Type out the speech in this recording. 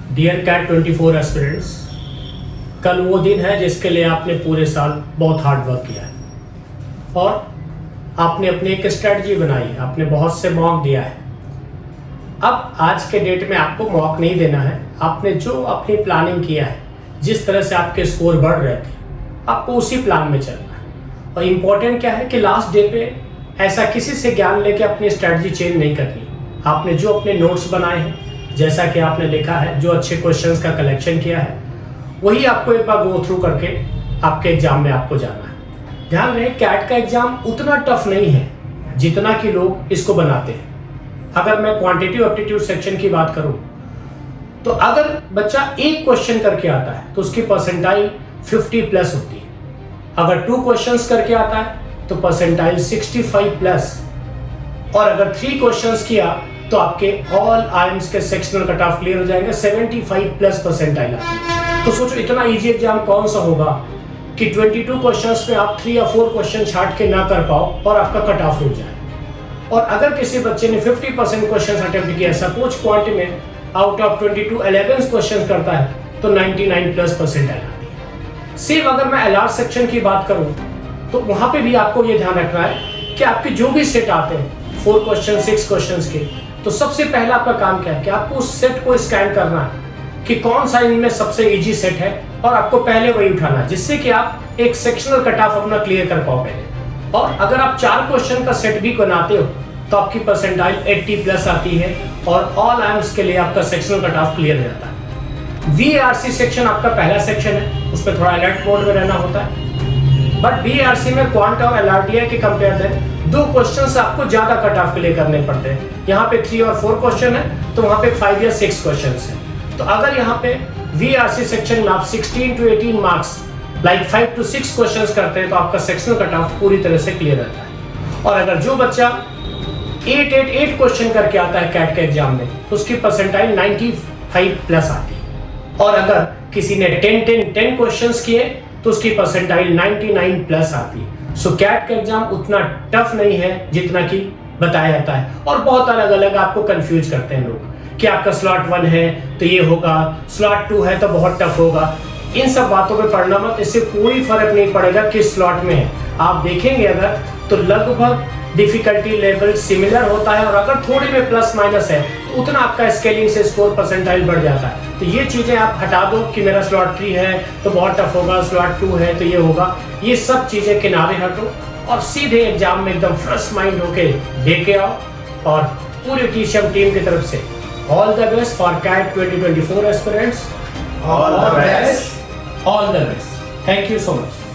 Dear cat 24 aspirants, कल वो दिन है जिसके लिए आपने पूरे साल बहुत हार्ड वर्क किया है और आपने अपनी एक स्ट्रेटजी बनाई है, आपने बहुत से मॉक दिया है। अब आज के डेट में आपको मॉक नहीं देना है। आपने जो अपनी प्लानिंग किया है, जिस तरह से आपके स्कोर बढ़ रहे थे, आपको उसी प्लान में चलना है। और इम्पोर्टेंट क्या है कि लास्ट डे पे ऐसा किसी से ज्ञान लेके अपनी स्ट्रेटजी चेंज नहीं करनी। आपने जो अपने नोट्स बनाए हैं, जैसा कि आपने लिखा है, जो अच्छे क्वेश्चंस का कलेक्शन किया है, वही आपको एक बार गो थ्रू करके आपके एग्जाम में आपको जाना है। ध्यान रहे, कैट का एग्जाम उतना टफ नहीं है जितना कि लोग इसको बनाते हैं। अगर मैं क्वांटिटेटिव एप्टीट्यूड सेक्शन की बात करूं तो अगर बच्चा एक क्वेश्चन करके आता है तो उसकी परसेंटाइल 50 प्लस होती है। अगर 2 क्वेश्चंस करके आता है तो परसेंटाइल 65 प्लस, और अगर 3 क्वेश्चंस किया तो आपके ऑल आइम्स के सेक्शनल कट ऑफ क्लियर हो जाएंगे, 75 प्लस परसेंटाइल आती है। तो सोचो इतना इजी एग्जाम कौन सा होगा कि 22 क्वेश्चंस में आप 3 या 4 क्वेश्चन छाट के ना कर पाओ और आपका कट ऑफ रुक जाए। और अगर किसी बच्चे ने 50% क्वेश्चन अटेम्प्ट किया, सपोज क्वांट में आउट ऑफ 22 11 क्वेश्चन करता है तो 99 प्लस परसेंटाइल आती है। सेम अगर मैं एलआर सेक्शन की बात करूं तो वहां पे भी आपको ये ध्यान रखना है कि आपके जो भी सेट आते हैं 4 क्वेश्चन 6 क्वेश्चन के, तो सबसे पहला आपका काम क्या है कि आपको उस सेट को स्कैन करना है कि कौन सा इनमें सबसे इजी सेट है और आपको पहले वही उठाना है, जिससे कि आप एक सेक्शनल कट ऑफ अपना क्लियर कर पाओ पहले। और अगर आप 4 क्वेश्चन का सेट भी बनाते हो तो आपकी परसेंटाइल 80 प्लस आती है और ऑल आइम्स के लिए आपका सेक्शनल कट ऑफ क्लियर हो जाता है। वीआरसी सेक्शन आपका पहला सेक्शन है, उसमें थोड़ा अलर्ट मोड में रहना होता है। बट वीआरसी में क्वांट और एलआरटीआई के कंपेयर 2 क्वेश्चन से आपको ज्यादा कट ऑफ क्लियर करने पड़ते हैं। यहाँ पे 3 और 4 क्वेश्चन है तो वहाँ पे 5 या 6 क्वेश्चन है। तो अगर यहाँ पे वीआरसी सेक्शन में आप 16 to 18 marks like 5 to 6 questions करते हैं तो आपका सेक्शनल कट ऑफ पूरी तरह से क्लियर रहता है। और अगर जो बच्चा 8 क्वेश्चन करके आता है कैट के एग्जाम में तो उसकी परसेंटाइल 95 प्लस आती है। और अगर किसी ने 10 क्वेश्चंस किए तो उसकी परसेंटाइल 99 प्लस आती है। सो कैट का एग्जाम उतना टफ नहीं है जितना कि बताया जाता है। और बहुत अलग अलग आपको कंफ्यूज करते हैं लोग कि आपका स्लॉट 1 है तो ये होगा, स्लॉट 2 है तो बहुत टफ होगा। इन सब बातों पे पढ़ना मत, इससे कोई फर्क नहीं पड़ेगा किस स्लॉट में है। आप देखेंगे अगर तो लगभग डिफिकल्टी लेवल सिमिलर होता है, और अगर थोड़ी में प्लस माइनस है तो उतना आपका स्केलिंग से स्कोर परसेंटाइल बढ़ जाता है। तो ये चीजें आप हटा दो कि मेरा स्लॉट 3 है तो बहुत टफ होगा, स्लॉट 2 है तो ये होगा। ये सब चीजें किनारे हटो और सीधे एग्जाम में एकदम फ्रेश माइंड होके दे के आओ। और पूरी टीचर टीम की तरफ से all the best for CAT 2024 aspirants. All the best. All the best. Thank you so much.